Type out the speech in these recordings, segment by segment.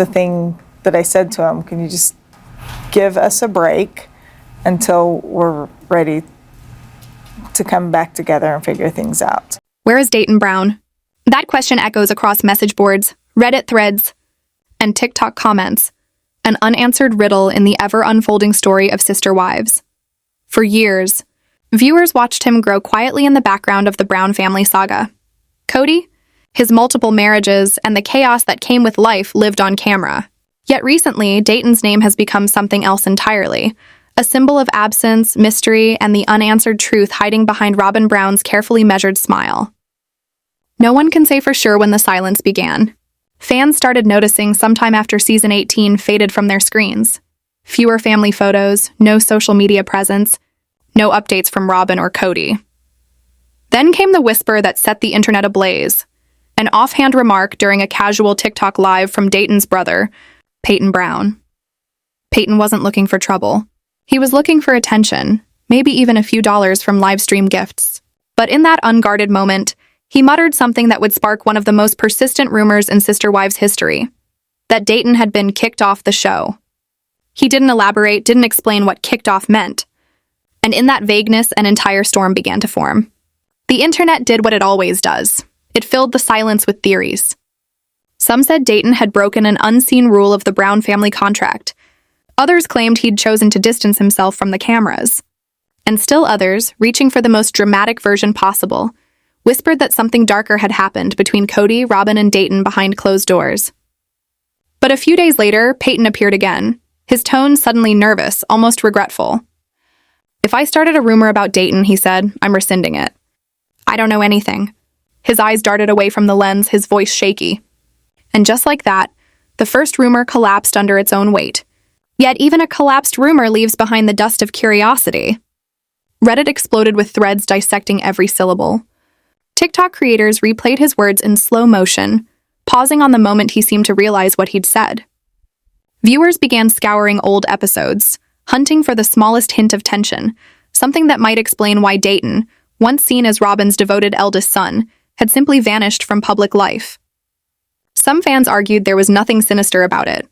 The thing that I said to him, can you just give us a break until we're ready to come back together and figure things out? Where is Dayton Brown? That question echoes across message boards, Reddit threads, and TikTok comments, an unanswered riddle in the ever-unfolding story of sister wives. For years, viewers watched him grow quietly in the background of the Brown family saga. Kody, his multiple marriages, and the chaos that came with life lived on camera. Yet recently, Dayton's name has become something else entirely, a symbol of absence, mystery, and the unanswered truth hiding behind Robyn Brown's carefully measured smile. No one can say for sure when the silence began. Fans started noticing sometime after season 18 faded from their screens. Fewer family photos, no social media presence, no updates from Robyn or Kody. Then came the whisper that set the internet ablaze, an offhand remark during a casual TikTok live from Dayton's brother, Peyton Brown. Peyton wasn't looking for trouble. He was looking for attention, maybe even a few dollars from live stream gifts. But in that unguarded moment, he muttered something that would spark one of the most persistent rumors in Sister Wives history, that Dayton had been kicked off the show. He didn't elaborate, didn't explain what kicked off meant. And in that vagueness, an entire storm began to form. The internet did what it always does. It filled the silence with theories. Some said Dayton had broken an unseen rule of the Brown family contract. Others claimed he'd chosen to distance himself from the cameras. And still others, reaching for the most dramatic version possible, whispered that something darker had happened between Kody, Robyn, and Dayton behind closed doors. But a few days later, Peyton appeared again, his tone suddenly nervous, almost regretful. "If I started a rumor about Dayton," he said, "I'm rescinding it. I don't know anything." His eyes darted away from the lens, his voice shaky. And just like that, the first rumor collapsed under its own weight. Yet even a collapsed rumor leaves behind the dust of curiosity. Reddit exploded with threads dissecting every syllable. TikTok creators replayed his words in slow motion, pausing on the moment he seemed to realize what he'd said. Viewers began scouring old episodes, hunting for the smallest hint of tension, something that might explain why Dayton, once seen as Robyn's devoted eldest son, had simply vanished from public life. Some fans argued there was nothing sinister about it.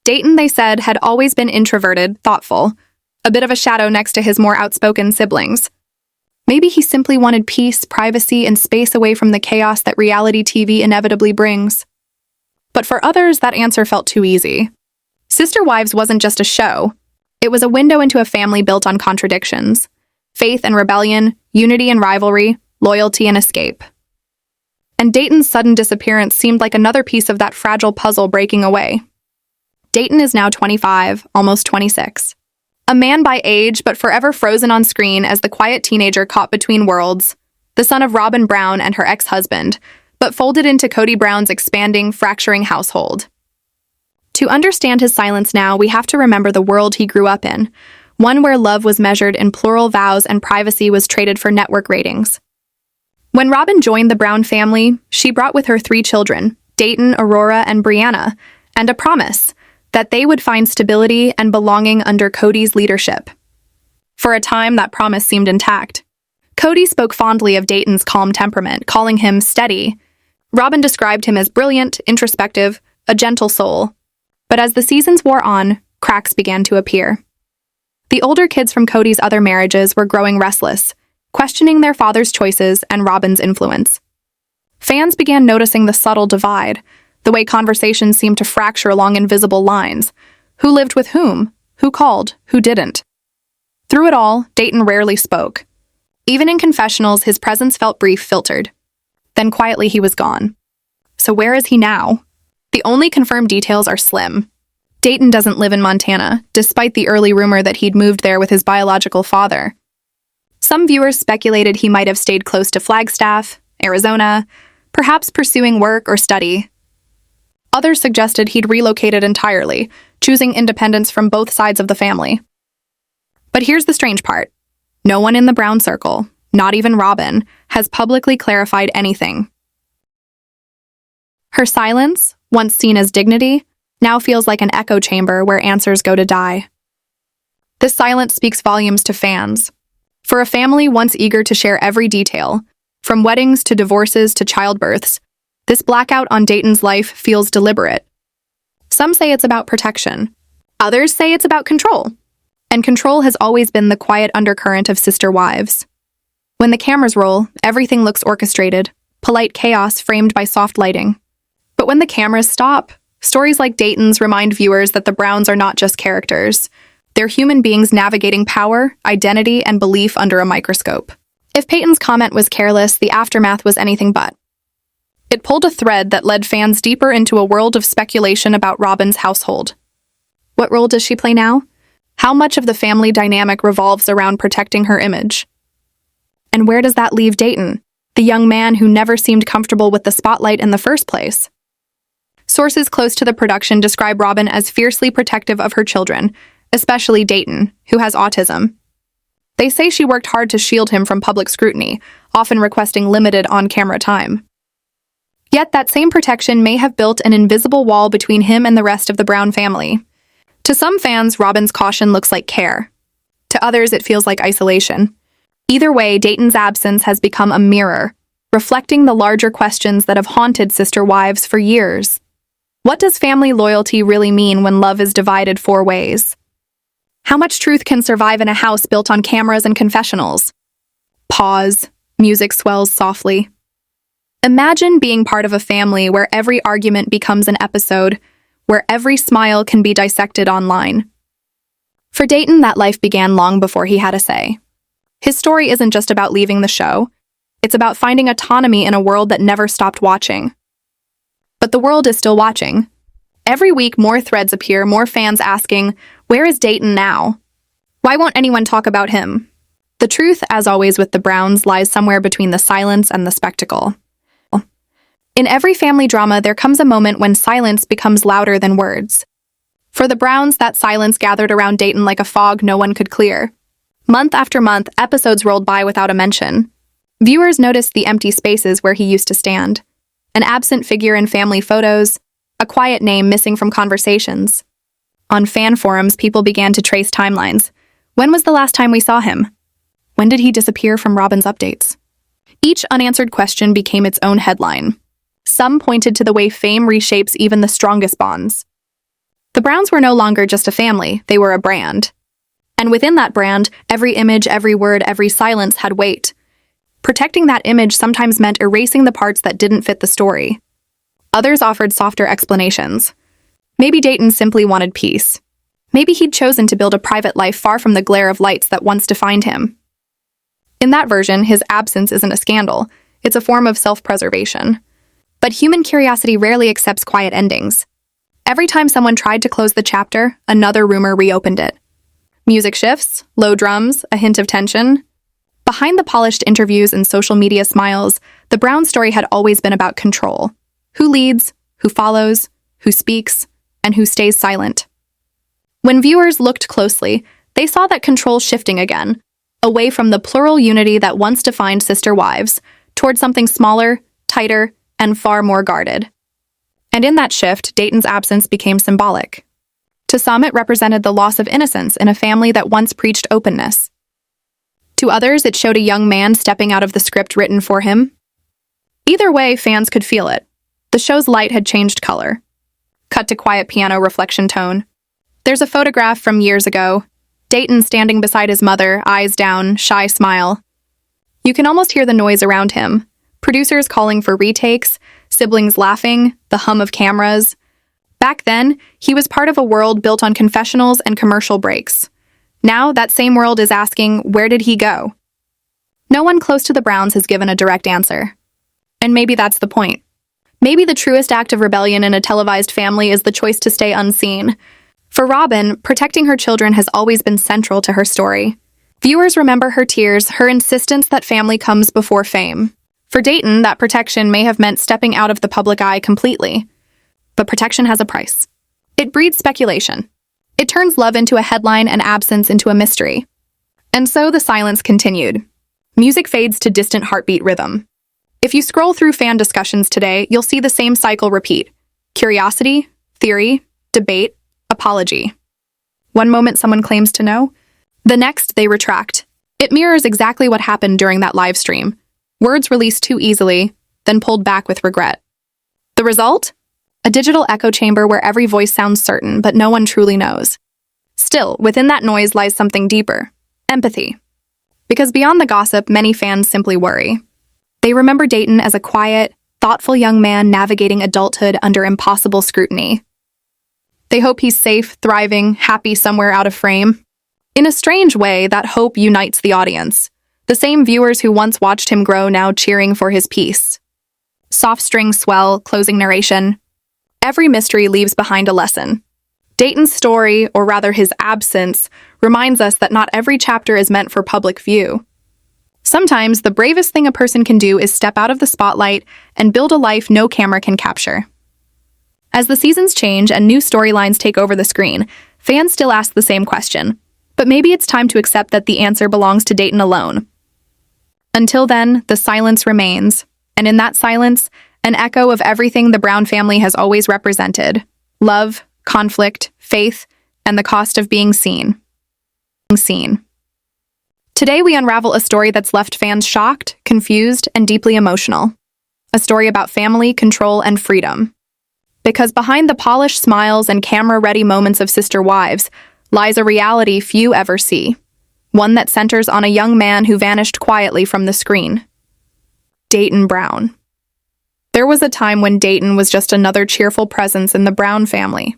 Dayton, they said, had always been introverted, thoughtful, a bit of a shadow next to his more outspoken siblings. Maybe he simply wanted peace, privacy, and space away from the chaos that reality TV inevitably brings. But for others, that answer felt too easy. Sister Wives wasn't just a show. It was a window into a family built on contradictions. Faith and rebellion, unity and rivalry, loyalty and escape. And Dayton's sudden disappearance seemed like another piece of that fragile puzzle breaking away. Dayton is now 25, almost 26. A man by age, but forever frozen on screen as the quiet teenager caught between worlds, the son of Robyn Brown and her ex-husband, but folded into Kody Brown's expanding, fracturing household. To understand his silence now, we have to remember the world he grew up in, one where love was measured in plural vows and privacy was traded for network ratings. When Robyn joined the Brown family, she brought with her 3 children, Dayton, Aurora, and Brianna, and a promise that they would find stability and belonging under Kody's leadership. For a time, that promise seemed intact. Kody spoke fondly of Dayton's calm temperament, calling him steady. Robyn described him as brilliant, introspective, a gentle soul. But as the seasons wore on, cracks began to appear. The older kids from Kody's other marriages were growing restless, questioning their father's choices and Robyn's influence. Fans began noticing the subtle divide, the way conversations seemed to fracture along invisible lines. Who lived with whom? Who called? Who didn't? Through it all, Dayton rarely spoke. Even in confessionals, his presence felt brief, filtered. Then quietly he was gone. So where is he now? The only confirmed details are slim. Dayton doesn't live in Montana, despite the early rumor that he'd moved there with his biological father. Some viewers speculated he might have stayed close to Flagstaff, Arizona, perhaps pursuing work or study. Others suggested he'd relocated entirely, choosing independence from both sides of the family. But here's the strange part. No one in the Brown circle, not even Robyn, has publicly clarified anything. Her silence, once seen as dignity, now feels like an echo chamber where answers go to die. This silence speaks volumes to fans. For a family once eager to share every detail, from weddings to divorces to childbirths, this blackout on Dayton's life feels deliberate. Some say it's about protection. Others say it's about control. And control has always been the quiet undercurrent of sister wives. When the cameras roll, everything looks orchestrated, polite chaos framed by soft lighting. But when the cameras stop, stories like Dayton's remind viewers that the Browns are not just characters. They're human beings navigating power, identity, and belief under a microscope. If Peyton's comment was careless, the aftermath was anything but. It pulled a thread that led fans deeper into a world of speculation about Robyn's household. What role does she play now? How much of the family dynamic revolves around protecting her image? And where does that leave Dayton, the young man who never seemed comfortable with the spotlight in the first place? Sources close to the production describe Robyn as fiercely protective of her children, especially Dayton, who has autism. They say she worked hard to shield him from public scrutiny, often requesting limited on-camera time. Yet that same protection may have built an invisible wall between him and the rest of the Brown family. To some fans, Robyn's caution looks like care. To others, it feels like isolation. Either way, Dayton's absence has become a mirror, reflecting the larger questions that have haunted sister wives for years. What does family loyalty really mean when love is divided 4 ways? How much truth can survive in a house built on cameras and confessionals? Pause. Music swells softly. Imagine being part of a family where every argument becomes an episode, where every smile can be dissected online. For Dayton, that life began long before he had a say. His story isn't just about leaving the show. It's about finding autonomy in a world that never stopped watching. But the world is still watching. Every week, more threads appear, more fans asking, where is Dayton now? Why won't anyone talk about him? The truth, as always with the Browns, lies somewhere between the silence and the spectacle. In every family drama, there comes a moment when silence becomes louder than words. For the Browns, that silence gathered around Dayton like a fog no one could clear. Month after month, episodes rolled by without a mention. Viewers noticed the empty spaces where he used to stand. An absent figure in family photos, a quiet name missing from conversations. On fan forums, people began to trace timelines. When was the last time we saw him? When did he disappear from Robyn's updates? Each unanswered question became its own headline. Some pointed to the way fame reshapes even the strongest bonds. The Browns were no longer just a family, they were a brand. And within that brand, every image, every word, every silence had weight. Protecting that image sometimes meant erasing the parts that didn't fit the story. Others offered softer explanations. Maybe Dayton simply wanted peace. Maybe he'd chosen to build a private life far from the glare of lights that once defined him. In that version, his absence isn't a scandal. It's a form of self-preservation. But human curiosity rarely accepts quiet endings. Every time someone tried to close the chapter, another rumor reopened it. Music shifts, low drums, a hint of tension. Behind the polished interviews and social media smiles, the Brown story had always been about control. Who leads, who follows, who speaks, and who stays silent. When viewers looked closely, they saw that control shifting again, away from the plural unity that once defined sister wives, toward something smaller, tighter, and far more guarded. And in that shift, Dayton's absence became symbolic. To some, it represented the loss of innocence in a family that once preached openness. To others, it showed a young man stepping out of the script written for him. Either way, fans could feel it. The show's light had changed color. Cut to quiet piano reflection tone. There's a photograph from years ago. Dayton standing beside his mother, eyes down, shy smile. You can almost hear the noise around him. Producers calling for retakes, siblings laughing, the hum of cameras. Back then, he was part of a world built on confessionals and commercial breaks. Now, that same world is asking, where did he go? No one close to the Browns has given a direct answer. And maybe that's the point. Maybe the truest act of rebellion in a televised family is the choice to stay unseen. For Robyn, protecting her children has always been central to her story. Viewers remember her tears, her insistence that family comes before fame. For Dayton, that protection may have meant stepping out of the public eye completely. But protection has a price. It breeds speculation. It turns love into a headline and absence into a mystery. And so the silence continued. Music fades to distant heartbeat rhythm. If you scroll through fan discussions today, you'll see the same cycle repeat. Curiosity, theory, debate, apology. One moment someone claims to know, the next they retract. It mirrors exactly what happened during that live stream. Words released too easily, then pulled back with regret. The result? A digital echo chamber where every voice sounds certain, but no one truly knows. Still, within that noise lies something deeper: empathy. Because beyond the gossip, many fans simply worry. They remember Dayton as a quiet, thoughtful young man navigating adulthood under impossible scrutiny. They hope he's safe, thriving, happy somewhere out of frame. In a strange way, that hope unites the audience. The same viewers who once watched him grow now cheering for his peace. Soft strings swell, closing narration. Every mystery leaves behind a lesson. Dayton's story, or rather his absence, reminds us that not every chapter is meant for public view. Sometimes the bravest thing a person can do is step out of the spotlight and build a life no camera can capture. As the seasons change and new storylines take over the screen, fans still ask the same question. But maybe it's time to accept that the answer belongs to Dayton alone. Until then, the silence remains, and in that silence, an echo of everything the Brown family has always represented: love, conflict, faith, and the cost of being seen. Today we unravel a story that's left fans shocked, confused, and deeply emotional. A story about family, control, and freedom. Because behind the polished smiles and camera-ready moments of sister wives lies a reality few ever see. One that centers on a young man who vanished quietly from the screen. Dayton Brown. There was a time when Dayton was just another cheerful presence in the Brown family.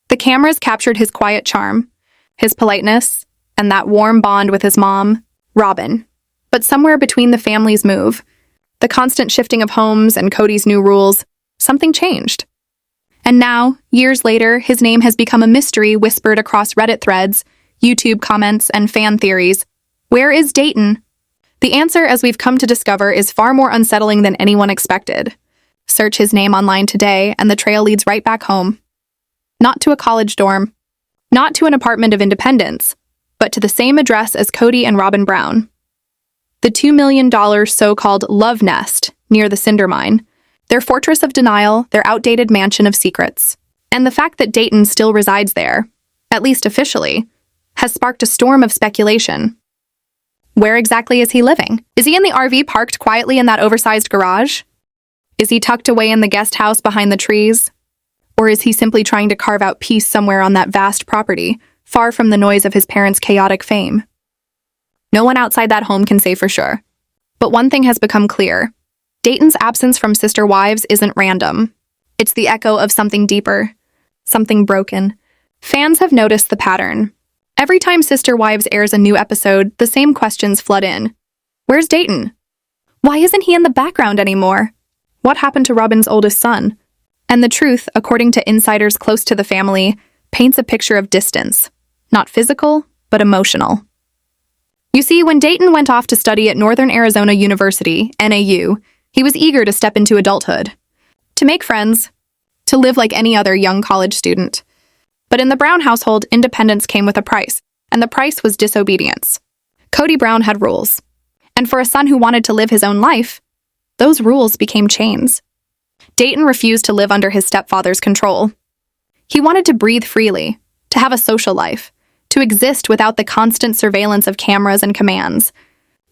The cameras captured his quiet charm, his politeness, and that warm bond with his mom, Robyn. But somewhere between the family's move, the constant shifting of homes and Kody's new rules, something changed. And now, years later, his name has become a mystery whispered across Reddit threads, YouTube comments, and fan theories. Where is Dayton? The answer, as we've come to discover, is far more unsettling than anyone expected. Search his name online today, and the trail leads right back home. Not to a college dorm, not to an apartment of independence, but to the same address as Kody and Robyn Brown. The $2 million so-called love nest near the cinder mine, their fortress of denial, their outdated mansion of secrets. And the fact that Dayton still resides there, at least officially, has sparked a storm of speculation. Where exactly is he living? Is he in the RV parked quietly in that oversized garage? Is he tucked away in the guest house behind the trees? Or is he simply trying to carve out peace somewhere on that vast property, far from the noise of his parents' chaotic fame? No one outside that home can say for sure. But one thing has become clear. Dayton's absence from Sister Wives isn't random. It's the echo of something deeper, something broken. Fans have noticed the pattern. Every time Sister Wives airs a new episode, the same questions flood in. Where's Dayton? Why isn't he in the background anymore? What happened to Robyn's oldest son? And the truth, according to insiders close to the family, paints a picture of distance. Not physical, but emotional. You see, when Dayton went off to study at Northern Arizona University, NAU, he was eager to step into adulthood, to make friends, to live like any other young college student. But in the Brown household, independence came with a price, and the price was disobedience. Kody Brown had rules, and for a son who wanted to live his own life, those rules became chains. Dayton refused to live under his stepfather's control. He wanted to breathe freely, to have a social life, to exist without the constant surveillance of cameras and commands.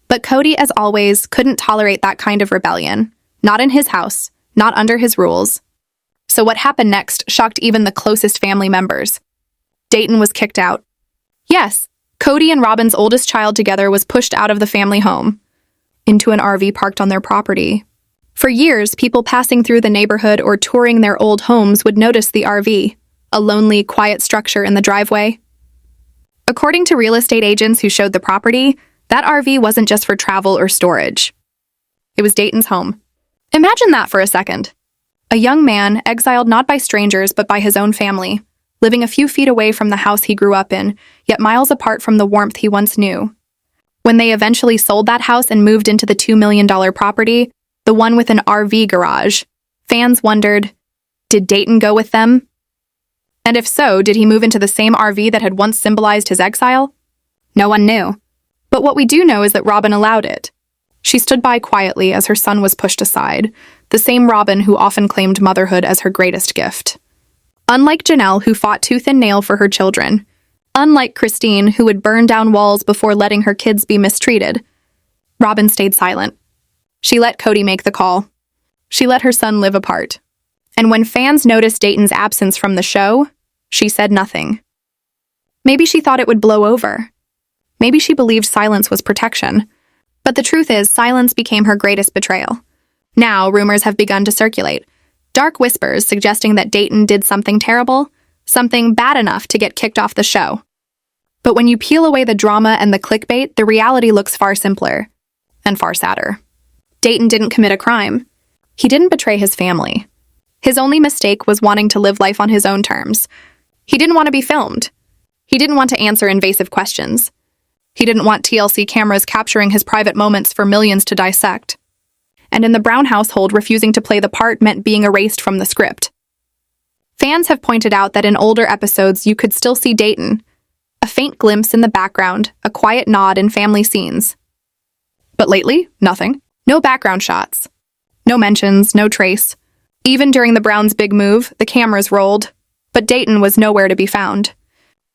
But Kody, as always, couldn't tolerate that kind of rebellion. Not in his house, not under his rules. So what happened next shocked even the closest family members. Dayton was kicked out. Yes, Kody and Robyn's oldest child together was pushed out of the family home, into an RV parked on their property. For years, people passing through the neighborhood or touring their old homes would notice the RV, a lonely, quiet structure in the driveway. According to real estate agents who showed the property, that RV wasn't just for travel or storage. It was Dayton's home. Imagine that for a second. A young man, exiled not by strangers but by his own family, living a few feet away from the house he grew up in, yet miles apart from the warmth he once knew. When they eventually sold that house and moved into the $2 million property, the one with an RV garage, fans wondered, did Dayton go with them? And if so, did he move into the same RV that had once symbolized his exile? No one knew. But what we do know is that Robyn allowed it. She stood by quietly as her son was pushed aside, the same Robyn who often claimed motherhood as her greatest gift. Unlike Janelle, who fought tooth and nail for her children, unlike Christine, who would burn down walls before letting her kids be mistreated, Robyn stayed silent. She let Kody make the call. She let her son live apart. And when fans noticed Dayton's absence from the show, she said nothing. Maybe she thought it would blow over. Maybe she believed silence was protection. But the truth is, silence became her greatest betrayal. Now, rumors have begun to circulate. Dark whispers suggesting that Dayton did something terrible, something bad enough to get kicked off the show. But when you peel away the drama and the clickbait, the reality looks far simpler and far sadder. Dayton didn't commit a crime. He didn't betray his family. His only mistake was wanting to live life on his own terms. He didn't want to be filmed. He didn't want to answer invasive questions. He didn't want TLC cameras capturing his private moments for millions to dissect. And in the Brown household, refusing to play the part meant being erased from the script. Fans have pointed out that in older episodes, you could still see Dayton, a faint glimpse in the background, a quiet nod in family scenes. But lately, nothing. No background shots. No mentions, no trace. Even during the Browns' big move, the cameras rolled, but Dayton was nowhere to be found.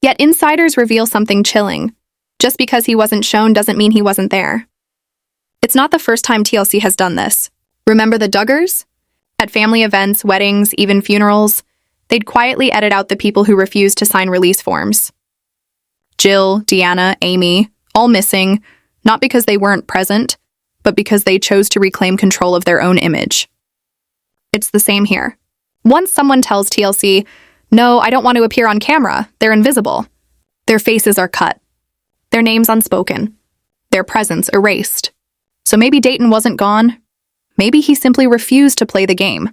Yet insiders reveal something chilling. Just because he wasn't shown doesn't mean he wasn't there. It's not the first time TLC has done this. Remember the Duggars? At family events, weddings, even funerals, they'd quietly edit out the people who refused to sign release forms. Jill, Deanna, Amy, all missing, not because they weren't present, but because they chose to reclaim control of their own image. It's the same here. Once someone tells TLC, "No, I don't want to appear on camera," they're invisible. Their faces are cut. Their names unspoken. Their presence erased. So maybe Dayton wasn't gone. Maybe he simply refused to play the game.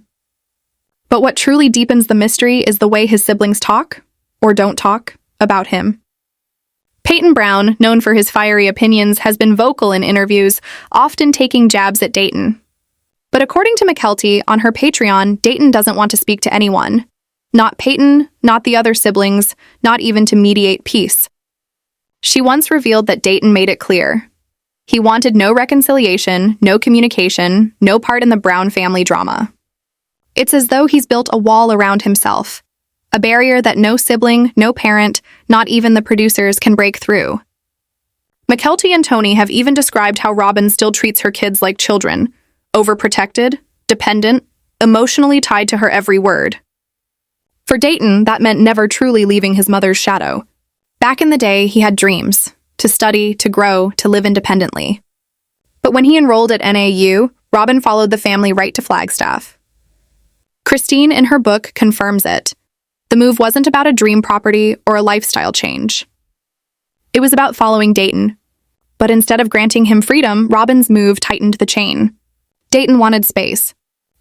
But what truly deepens the mystery is the way his siblings talk, or don't talk, about him. Peyton Brown, known for his fiery opinions, has been vocal in interviews, often taking jabs at Dayton. But according to McKelty, on her Patreon, Dayton doesn't want to speak to anyone. Not Peyton, not the other siblings, not even to mediate peace. She once revealed that Dayton made it clear. He wanted no reconciliation, no communication, no part in the Brown family drama. It's as though he's built a wall around himself, a barrier that no sibling, no parent, not even the producers can break through. McKelty and Tony have even described how Robyn still treats her kids like children, overprotected, dependent, emotionally tied to her every word. For Dayton, that meant never truly leaving his mother's shadow. Back in the day, he had dreams, to study, to grow, to live independently. But when he enrolled at NAU, Robyn followed the family right to Flagstaff. Christine, in her book, confirms it. The move wasn't about a dream property or a lifestyle change. It was about following Dayton. But instead of granting him freedom, Robyn's move tightened the chain. Dayton wanted space.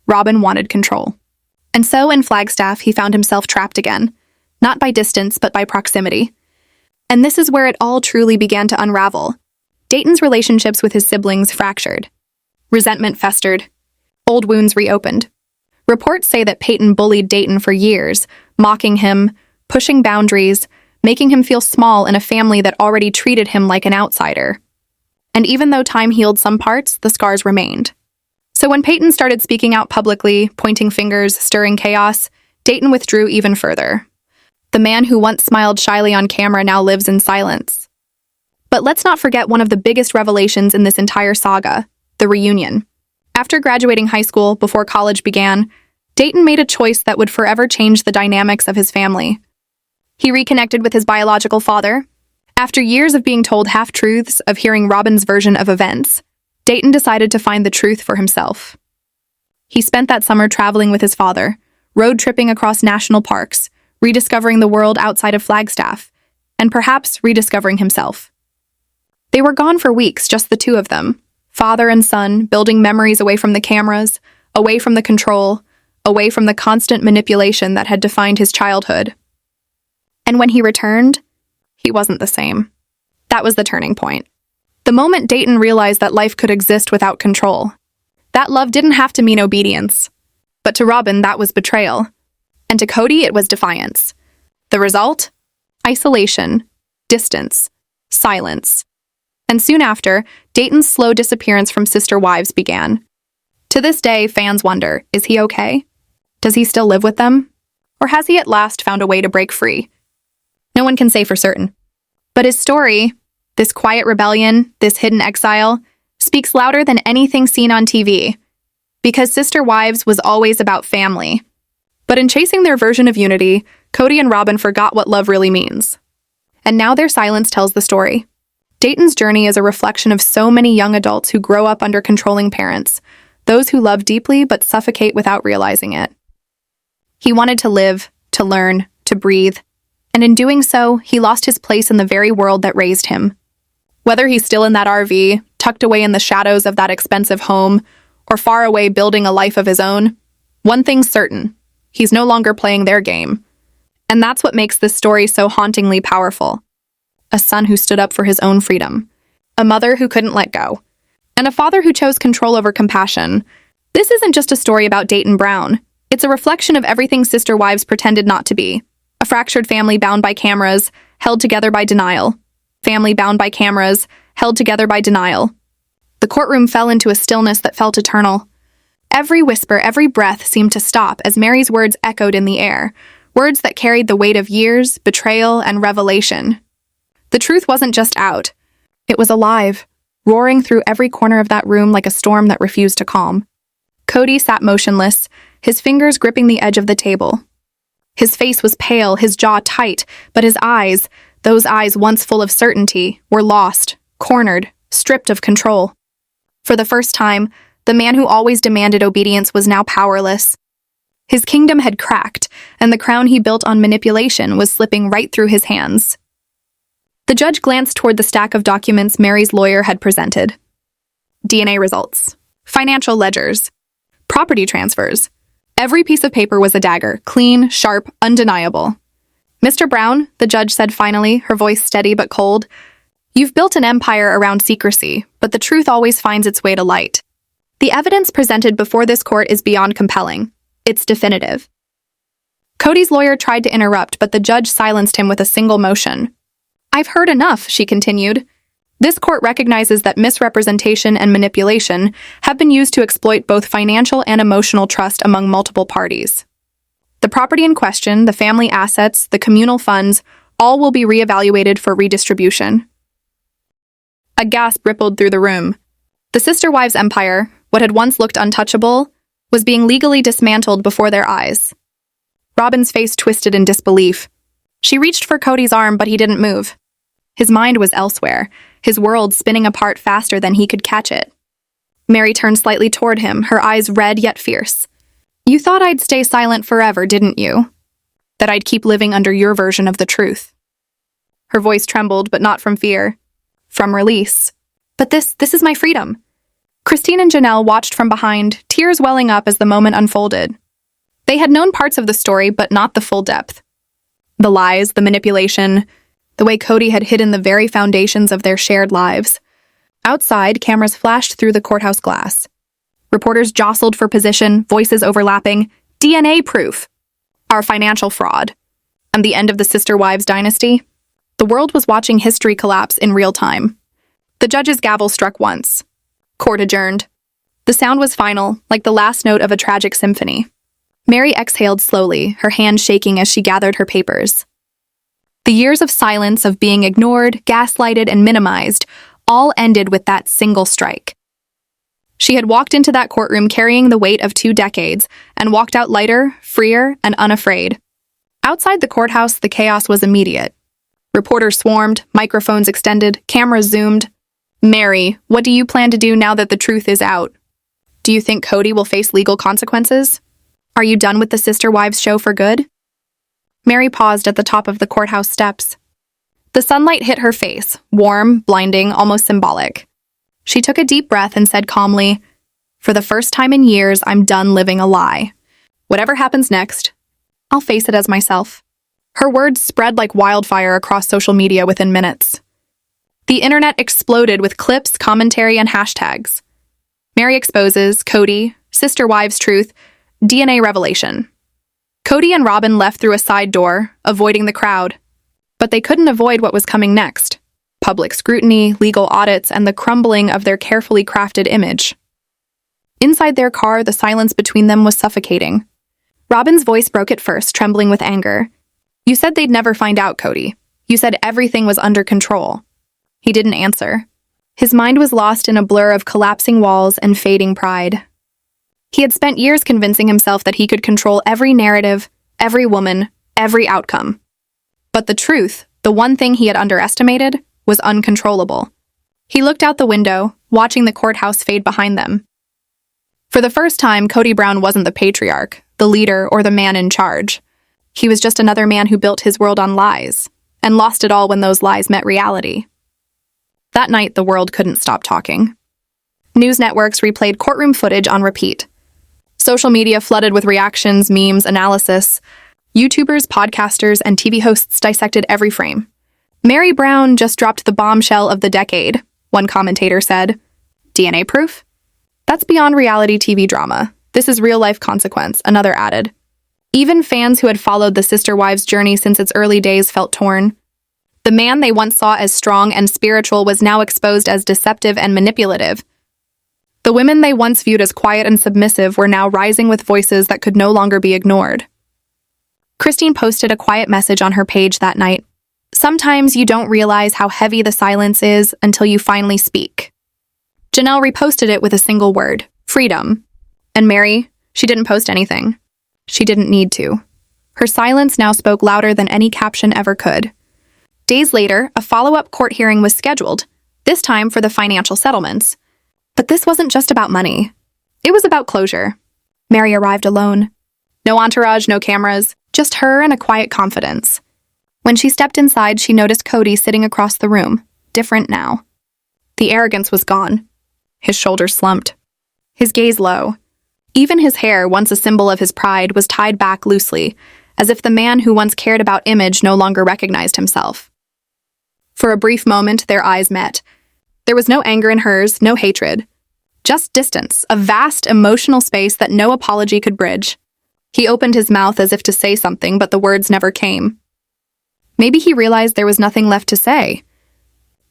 Robyn wanted control. And so in Flagstaff, he found himself trapped again, not by distance, but by proximity. And this is where it all truly began to unravel. Dayton's relationships with his siblings fractured. Resentment festered. Old wounds reopened. Reports say that Peyton bullied Dayton for years, mocking him, pushing boundaries, making him feel small in a family that already treated him like an outsider. And even though time healed some parts, the scars remained. So when Peyton started speaking out publicly, pointing fingers, stirring chaos, Dayton withdrew even further. The man who once smiled shyly on camera now lives in silence. But let's not forget one of the biggest revelations in this entire saga, the reunion. After graduating high school, before college began, Dayton made a choice that would forever change the dynamics of his family. He reconnected with his biological father. After years of being told half-truths, of hearing Robyn's version of events, Dayton decided to find the truth for himself. He spent that summer traveling with his father, road tripping across national parks, rediscovering the world outside of Flagstaff, and perhaps rediscovering himself. They were gone for weeks, just the two of them, father and son, building memories away from the cameras, away from the control, away from the constant manipulation that had defined his childhood. And when he returned, he wasn't the same. That was the turning point. The moment Dayton realized that life could exist without control. That love didn't have to mean obedience. But to Robyn, that was betrayal. And to Kody, it was defiance. The result? Isolation, distance, silence. And soon after, Dayton's slow disappearance from Sister Wives began. To this day, fans wonder, is he okay? Does he still live with them? Or has he at last found a way to break free? No one can say for certain. But his story, this quiet rebellion, this hidden exile, speaks louder than anything seen on TV. Because Sister Wives was always about family. But in chasing their version of unity, Kody and Robyn forgot what love really means. And now their silence tells the story. Dayton's journey is a reflection of so many young adults who grow up under controlling parents, those who love deeply but suffocate without realizing it. He wanted to live, to learn, to breathe, and in doing so, he lost his place in the very world that raised him. Whether he's still in that RV, tucked away in the shadows of that expensive home, or far away building a life of his own, one thing's certain: he's no longer playing their game. And that's what makes this story so hauntingly powerful. A son who stood up for his own freedom, a mother who couldn't let go, and a father who chose control over compassion. This isn't just a story about Dayton Brown. It's a reflection of everything sister wives pretended not to be. A fractured family bound by cameras, held together by denial. Family bound by cameras, held together by denial. The courtroom fell into a stillness that felt eternal. Every whisper, every breath seemed to stop as Mary's words echoed in the air, words that carried the weight of years, betrayal, and revelation. The truth wasn't just out. It was alive, roaring through every corner of that room like a storm that refused to calm. Kody sat motionless, his fingers gripping the edge of the table. His face was pale, his jaw tight, but his eyes, those eyes once full of certainty, were lost, cornered, stripped of control. For the first time, the man who always demanded obedience was now powerless. His kingdom had cracked, and the crown he built on manipulation was slipping right through his hands. The judge glanced toward the stack of documents Mary's lawyer had presented. DNA results, financial ledgers, property transfers. Every piece of paper was a dagger, clean, sharp, undeniable. "Mr. Brown," the judge said finally, her voice steady but cold, "you've built an empire around secrecy, but the truth always finds its way to light. The evidence presented before this court is beyond compelling. It's definitive." Kody's lawyer tried to interrupt, but the judge silenced him with a single motion. "I've heard enough," she continued. "This court recognizes that misrepresentation and manipulation have been used to exploit both financial and emotional trust among multiple parties. The property in question, the family assets, the communal funds, all will be reevaluated for redistribution." A gasp rippled through the room. The sister wives' empire, what had once looked untouchable, was being legally dismantled before their eyes. Robyn's face twisted in disbelief. She reached for Kody's arm, but he didn't move. His mind was elsewhere, his world spinning apart faster than he could catch it. Mary turned slightly toward him, her eyes red yet fierce. "You thought I'd stay silent forever, didn't you? That I'd keep living under your version of the truth." Her voice trembled, but not from fear. From release. "But this is my freedom." Christine and Janelle watched from behind, tears welling up as the moment unfolded. They had known parts of the story, but not the full depth. The lies, the manipulation, the way Kody had hidden the very foundations of their shared lives. Outside, cameras flashed through the courthouse glass. Reporters jostled for position, voices overlapping. DNA proof. Our financial fraud. And the end of the sister wives dynasty. The world was watching history collapse in real time. The judge's gavel struck once. Court adjourned. The sound was final, like the last note of a tragic symphony. Mary exhaled slowly, her hand shaking as she gathered her papers. The years of silence, of being ignored, gaslighted, and minimized, all ended with that single strike. She had walked into that courtroom carrying the weight of 2 decades, and walked out lighter, freer, and unafraid. Outside the courthouse, the chaos was immediate. Reporters swarmed, microphones extended, cameras zoomed. "Mary, what do you plan to do now that the truth is out? Do you think Kody will face legal consequences? Are you done with the Sister Wives show for good?" Mary paused at the top of the courthouse steps. The sunlight hit her face, warm, blinding, almost symbolic. She took a deep breath and said calmly, "For the first time in years, I'm done living a lie. Whatever happens next, I'll face it as myself." Her words spread like wildfire across social media within minutes. The internet exploded with clips, commentary, and hashtags. Mary exposes, Kody, Sister Wives truth, DNA revelation. Kody and Robyn left through a side door, avoiding the crowd. But they couldn't avoid what was coming next. Public scrutiny, legal audits, and the crumbling of their carefully crafted image. Inside their car, the silence between them was suffocating. Robyn's voice broke at first, trembling with anger. "You said they'd never find out, Kody. You said everything was under control." He didn't answer. His mind was lost in a blur of collapsing walls and fading pride. He had spent years convincing himself that he could control every narrative, every woman, every outcome. But the truth, the one thing he had underestimated, was uncontrollable. He looked out the window, watching the courthouse fade behind them. For the first time, Kody Brown wasn't the patriarch, the leader, or the man in charge. He was just another man who built his world on lies, and lost it all when those lies met reality. That night, the world couldn't stop talking. News networks replayed courtroom footage on repeat. Social media flooded with reactions, memes, analysis. YouTubers, podcasters, and TV hosts dissected every frame. "Mary Brown just dropped the bombshell of the decade," one commentator said. "DNA proof? That's beyond reality TV drama. This is real-life consequence," another added. Even fans who had followed the sister wives' journey since its early days felt torn. The man they once saw as strong and spiritual was now exposed as deceptive and manipulative. The women they once viewed as quiet and submissive were now rising with voices that could no longer be ignored. Christine posted a quiet message on her page that night. "Sometimes you don't realize how heavy the silence is until you finally speak." Janelle reposted it with a single word, freedom. And Mary, she didn't post anything. She didn't need to. Her silence now spoke louder than any caption ever could. Days later, a follow-up court hearing was scheduled, this time for the financial settlements. But this wasn't just about money. It was about closure. Mary arrived alone. No entourage, no cameras, just her and a quiet confidence. When she stepped inside, she noticed Kody sitting across the room, different now. The arrogance was gone. His shoulders slumped. His gaze low. Even his hair, once a symbol of his pride, was tied back loosely, as if the man who once cared about image no longer recognized himself. For a brief moment, their eyes met. There was no anger in hers, no hatred. Just distance, a vast emotional space that no apology could bridge. He opened his mouth as if to say something, but the words never came. Maybe he realized there was nothing left to say.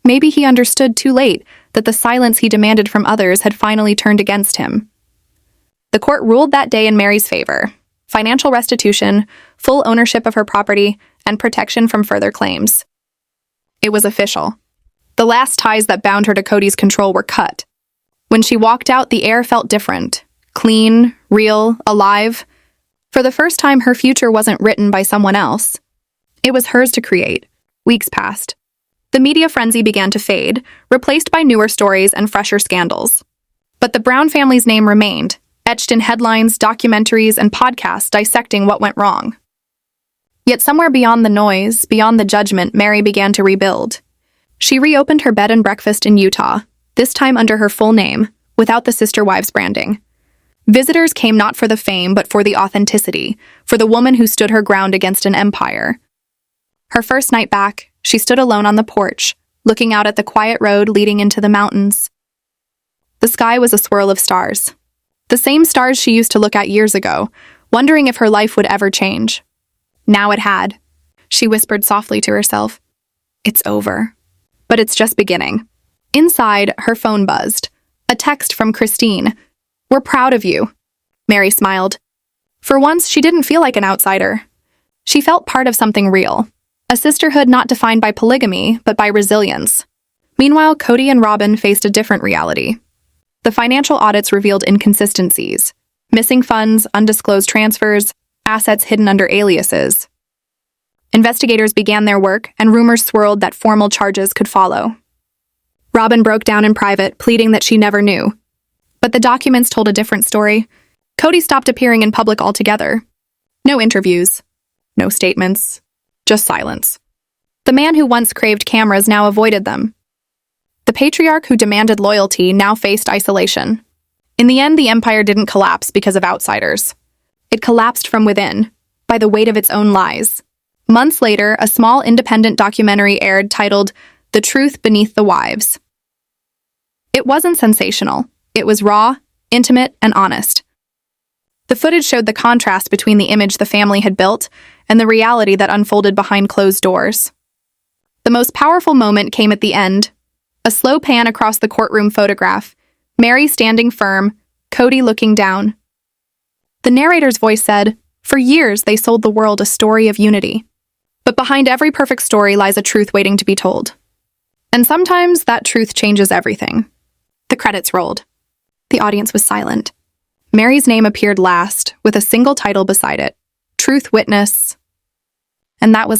Maybe he understood too late that the silence he demanded from others had finally turned against him. The court ruled that day in Mary's favor: financial restitution, full ownership of her property, and protection from further claims. It was official. The last ties that bound her to Kody's control were cut. When she walked out, the air felt different. Clean, real, alive. For the first time, her future wasn't written by someone else. It was hers to create. Weeks passed. The media frenzy began to fade, replaced by newer stories and fresher scandals. But the Brown family's name remained, etched in headlines, documentaries, and podcasts dissecting what went wrong. Yet somewhere beyond the noise, beyond the judgment, Mary began to rebuild. She reopened her bed and breakfast in Utah, this time under her full name, without the sister wives branding. Visitors came not for the fame, but for the authenticity, for the woman who stood her ground against an empire. Her first night back, she stood alone on the porch, looking out at the quiet road leading into the mountains. The sky was a swirl of stars. The same stars she used to look at years ago, wondering if her life would ever change. Now it had. She whispered softly to herself, "It's over." But it's just beginning. Inside, her phone buzzed. A text from Christine. "We're proud of you." Mary smiled. For once, she didn't feel like an outsider. She felt part of something real. A sisterhood not defined by polygamy, but by resilience. Meanwhile, Kody and Robyn faced a different reality. The financial audits revealed inconsistencies. Missing funds, undisclosed transfers, assets hidden under aliases. Investigators began their work, and rumors swirled that formal charges could follow. Robyn broke down in private, pleading that she never knew. But the documents told a different story. Kody stopped appearing in public altogether. No interviews. No statements. Just silence. The man who once craved cameras now avoided them. The patriarch who demanded loyalty now faced isolation. In the end, the empire didn't collapse because of outsiders. It collapsed from within, by the weight of its own lies. Months later, a small independent documentary aired titled "The Truth Beneath the Wives." It wasn't sensational. It was raw, intimate, and honest. The footage showed the contrast between the image the family had built and the reality that unfolded behind closed doors. The most powerful moment came at the end. A slow pan across the courtroom photograph, Mary standing firm, Kody looking down. The narrator's voice said, "For years they sold the world a story of unity. But behind every perfect story lies a truth waiting to be told. And sometimes that truth changes everything." The credits rolled. The audience was silent. Mary's name appeared last, with a single title beside it, Truth Witness. And that was